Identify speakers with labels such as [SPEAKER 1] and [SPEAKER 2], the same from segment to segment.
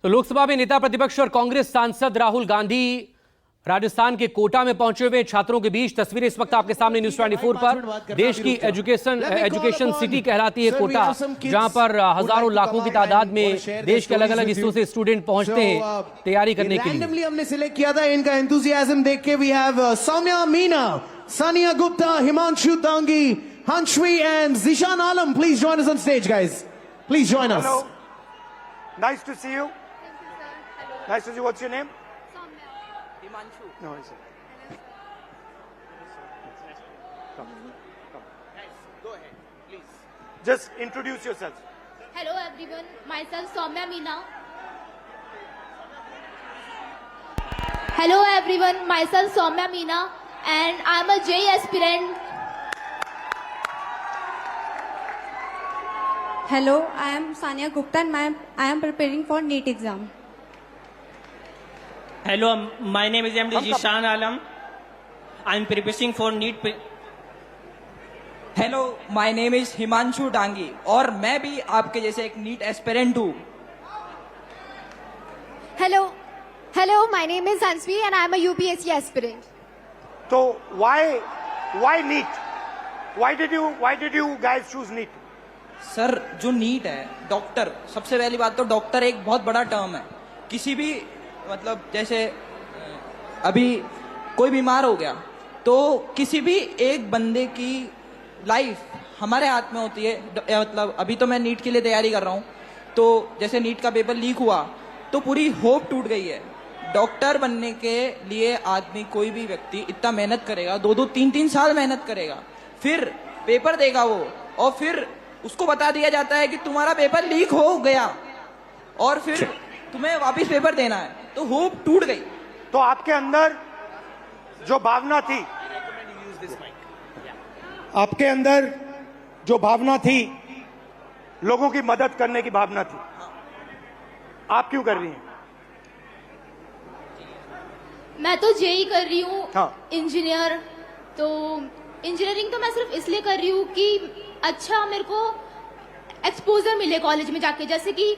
[SPEAKER 1] तो लोकसभा में नेता प्रतिपक्ष और कांग्रेस सांसद राहुल गांधी राजस्थान के कोटा में पहुंचे हुए छात्रों के बीच तस्वीरें इस वक्त आपके सामने न्यूज़ 24 पर। देश की एजुकेशन सिटी कहलाती है कोटा, जहां पर हजारों लाखों की तादाद में देश के अलग अलग हिस्सों से स्टूडेंट पहुंचते हैं तैयारी करने के लिए।
[SPEAKER 2] रैंडमली हमने सिलेक्ट किया था, इनका एंथुसियाज्म देख के we have Saumya Meena, Saniya Gupta, Himanshu Dangi, Hanshvi and Zishan Alam. Please join us on stage guys. Please join us.
[SPEAKER 3] Hello. Nice to see you. Nice to see you. What's your name?
[SPEAKER 4] Himanshu.
[SPEAKER 3] No, it's Come.
[SPEAKER 4] Nice. Go ahead, please.
[SPEAKER 3] Just introduce yourself.
[SPEAKER 5] Hello everyone, myself Soumya Meena. Hello everyone, myself Soumya Meena and I'm a JEE aspirant.
[SPEAKER 6] Hello, I am Sania Gupta and I am preparing for NEET exam.
[SPEAKER 7] Hello, my name is MD Jishan Alam. I am preparing for NEET.
[SPEAKER 4] Hello, my name is Himanshu Dangi और मैं भी आपके जैसे एक NEET aspirant हूँ.
[SPEAKER 5] Hello, my name is Ansvi and I'm a UPSC aspirant.
[SPEAKER 3] So why NEET? Why did you guys choose NEET?
[SPEAKER 4] Sir, जो NEET है, doctor, सबसे पहली बात तो डॉक्टर एक बहुत बड़ा टर्म है. किसी भी मतलब जैसे अभी कोई बीमार हो गया तो किसी भी एक बंदे की लाइफ हमारे हाथ में होती है. मतलब अभी तो मैं नीट के लिए तैयारी कर रहा हूँ, तो जैसे नीट का पेपर लीक हुआ तो पूरी होप टूट गई है. डॉक्टर बनने के लिए आदमी, कोई भी व्यक्ति इतना मेहनत करेगा, 2-3 साल मेहनत करेगा, फिर पेपर देगा वो, और फिर उसको बता दिया जाता है कि तुम्हारा पेपर लीक हो गया और फिर तुम्हें वापस पेपर देना है, तो होप टूट गई.
[SPEAKER 3] तो आपके अंदर जो भावना थी, आपके अंदर जो भावना थी, लोगों की मदद करने की भावना थी, आप क्यों कर रही हैं?
[SPEAKER 5] मैं तो JEE कर रही हूँ,
[SPEAKER 3] हाँ.
[SPEAKER 5] इंजीनियर. तो इंजीनियरिंग तो मैं सिर्फ इसलिए कर रही हूँ कि अच्छा मेरे को एक्सपोजर मिले कॉलेज में जाके, जैसे कि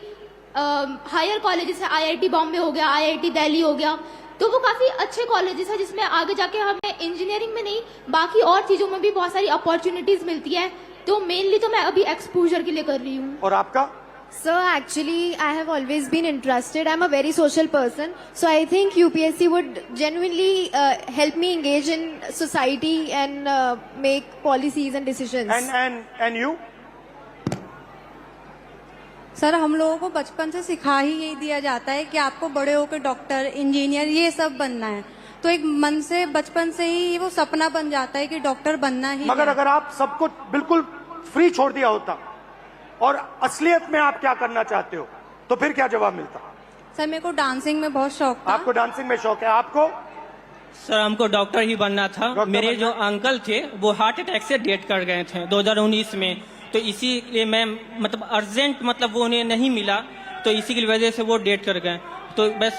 [SPEAKER 5] हायर कॉलेजेस है, IIT बॉम्बे हो गया, IIT दिल्ली हो गया, तो वो काफी अच्छे कॉलेजेस है जिसमें आगे जाके हमें इंजीनियरिंग में नहीं बाकी और चीजों में भी बहुत सारी अपॉर्चुनिटीज मिलती है. तो मेनली तो मैं अभी एक्सपोजर के लिए कर रही हूँ.
[SPEAKER 3] और आपका?
[SPEAKER 8] Sir, actually, I have always been interested. I'm a very social person. So I think UPSC would genuinely help me engage in society and make policies and decisions.
[SPEAKER 3] And you?
[SPEAKER 6] Sir, हम लोगों को बचपन से सिखा ही यही दिया जाता है कि आपको बड़े होकर डॉक्टर, इंजीनियर ये सब बनना है. तो एक मन से बचपन से ही वो सपना बन जाता है कि डॉक्टर बनना ही
[SPEAKER 3] मगर
[SPEAKER 6] है.
[SPEAKER 3] अगर आप सब कुछ बिल्कुल फ्री छोड़ दिया होता और असलियत में आप क्या करना चाहते हो, तो फिर क्या जवाब मिलता?
[SPEAKER 6] सर, मेरे को डांसिंग में बहुत शौक था.
[SPEAKER 3] आपको डांसिंग में शौक है? आपको?
[SPEAKER 7] सर, हमको डॉक्टर ही बनना था. मेरे जो अंकल थे वो हार्ट अटैक से डेथ कर गए थे 2019 में, तो इसीलिए मैं मतलब अर्जेंट मतलब वो उन्हें नहीं मिला, तो इसी की वजह से वो डेथ कर गए. तो बस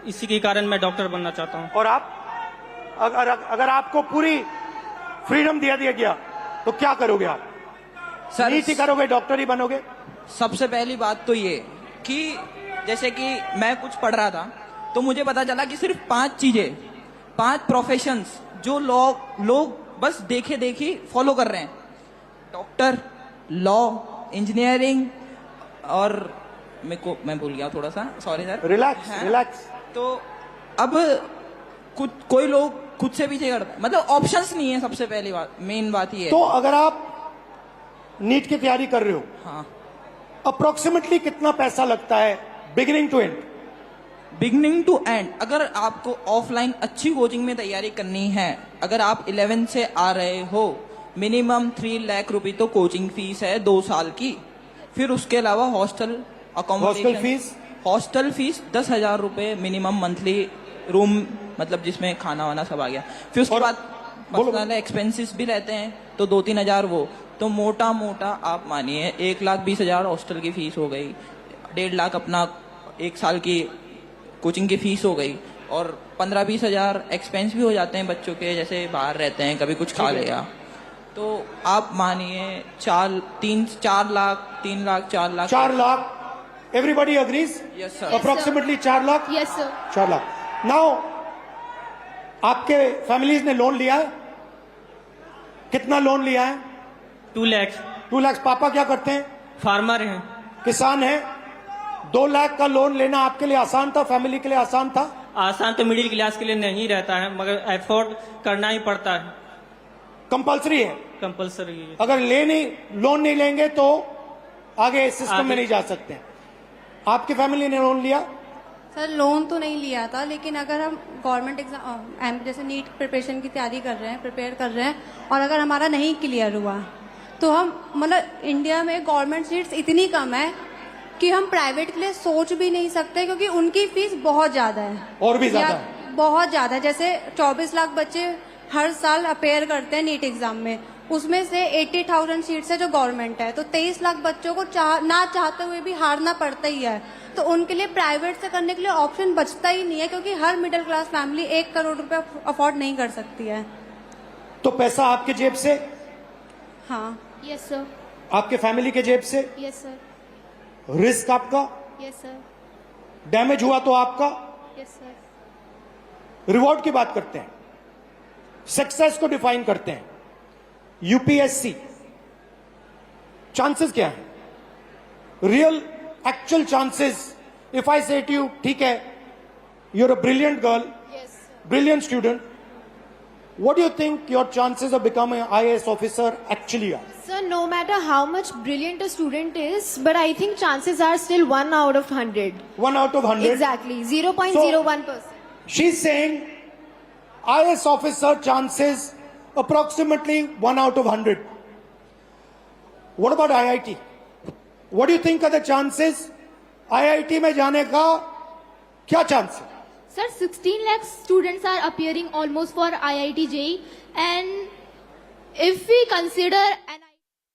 [SPEAKER 7] इसी के कारण मैं डॉक्टर बनना चाहता हूँ.
[SPEAKER 3] और आप? अगर आपको पूरी फ्रीडम दिया गया तो क्या करोगे आप?
[SPEAKER 4] सर,
[SPEAKER 3] नीट ही करोगे, डॉक्टर ही बनोगे?
[SPEAKER 4] सबसे पहली बात तो ये कि जैसे कि मैं कुछ पढ़ रहा था तो मुझे पता चला कि सिर्फ 5 चीजें, 5 प्रोफेशंस जो लोग बस देखे देखी फॉलो कर रहे हैं: डॉक्टर, लॉ, इंजीनियरिंग, और मैं भूल गया थोड़ा सा, सॉरी सर.
[SPEAKER 3] रिलैक्स.
[SPEAKER 4] तो अब कोई लोग खुद से पीछे करते हैं, मतलब ऑप्शंस नहीं है. सबसे पहली बात, मेन बात ये है.
[SPEAKER 3] तो अगर आप नीट की तैयारी कर रहे हो,
[SPEAKER 4] हाँ,
[SPEAKER 3] अप्रोक्सीमेटली कितना पैसा लगता है beginning to end?
[SPEAKER 4] Beginning to end, अगर आपको ऑफलाइन अच्छी कोचिंग में तैयारी करनी है, अगर आप 11 से आ रहे हो, मिनिमम 3 लाख रुपए तो कोचिंग फीस है 2 साल की. फिर उसके अलावा हॉस्टल फीस 10,000 रुपए मिनिमम मंथली, रूम मतलब जिसमें खाना वाना सब आ गया. फिर उसके बाद पर्सनल एक्सपेंसेस भी रहते हैं तो 2-3 हजार वो. तो मोटा आप मानिए 1,20,000 हॉस्टल की फीस हो गई, 1.5 लाख अपना 1 साल की कोचिंग की फीस हो गई, और 15-20 हजार एक्सपेंस भी हो जाते हैं बच्चों के, जैसे बाहर रहते हैं, कभी कुछ खा लिया. तो आप मानिए 4 lakh 4 lakh
[SPEAKER 3] Everybody agrees?
[SPEAKER 4] Yes, sir.
[SPEAKER 3] Approximately 4 lakh?
[SPEAKER 5] Yes sir
[SPEAKER 3] 4 lakh. Now आपके फैमिलीज ने लोन लिया है? कितना लोन लिया है?
[SPEAKER 7] 2 lakhs
[SPEAKER 3] 2 लाख। पापा क्या करते हैं?
[SPEAKER 7] फार्मर हैं।
[SPEAKER 3] किसान है। 2 लाख का लोन लेना आपके लिए आसान था, फैमिली के लिए आसान था?
[SPEAKER 7] आसान तो मिडिल क्लास के लिए नहीं रहता है, मगर एफोर्ड करना ही पड़ता है,
[SPEAKER 3] कंपलसरी है।
[SPEAKER 7] कंपलसरी है।
[SPEAKER 3] अगर लोन नहीं लेंगे तो आगे सिस्टम में
[SPEAKER 7] आगे-
[SPEAKER 3] नहीं जा सकते। आपकी फैमिली ने लोन लिया?
[SPEAKER 6] सर लोन तो नहीं लिया था, लेकिन अगर हम गवर्नमेंट एग्जाम जैसे नीट प्रिपरेशन की तैयारी कर रहे हैं, प्रिपेयर कर रहे हैं, और अगर हमारा नहीं क्लियर हुआ तो हम मतलब इंडिया में गवर्नमेंट सीट्स इतनी कम है कि हम प्राइवेट के लिए सोच भी नहीं सकते, क्योंकि उनकी फीस बहुत ज्यादा है।
[SPEAKER 3] और भी ज्यादा
[SPEAKER 6] या
[SPEAKER 3] है।
[SPEAKER 6] बहुत ज्यादा है। जैसे 24 लाख बच्चे हर साल अपेयर करते हैं नीट एग्जाम में, उसमें से 80,000 सीट्स है जो गवर्नमेंट है, तो 23 लाख बच्चों को ना चाहते हुए भी हारना पड़ता ही है। तो उनके लिए प्राइवेट से करने के लिए ऑप्शन बचता ही नहीं है, क्योंकि हर मिडिल क्लास फैमिली 1 करोड़ रुपए अफोर्ड नहीं कर सकती है।
[SPEAKER 3] तो पैसा आपके जेब से,
[SPEAKER 5] हाँ यस सर
[SPEAKER 3] आपके फैमिली के जेब से,
[SPEAKER 5] यस सर
[SPEAKER 3] रिस्क आपका,
[SPEAKER 5] यस सर
[SPEAKER 3] डैमेज हुआ तो आपका।
[SPEAKER 5] यस सर
[SPEAKER 3] रिवॉर्ड की बात करते हैं, सक्सेस को डिफाइन करते हैं। यूपीएससी चांसेस क्या है? Real actual chances. If I say to you, ठीक है, you are a brilliant girl, brilliant student, what do you think your chances of becoming an IAS officer actually are?
[SPEAKER 8] Sir, no matter how much brilliant a student is, but I think chances are still 1 out of 100.
[SPEAKER 3] 1 out of 100?
[SPEAKER 8] Exactly, 0.01%.
[SPEAKER 3] She's saying IAS officer chances approximately 1 out of 100. What about IIT? What do you think are the chances? IIT में जाने का क्या chance है?
[SPEAKER 5] Sir, 16 lakh students are appearing almost for IIT JEE, and if we consider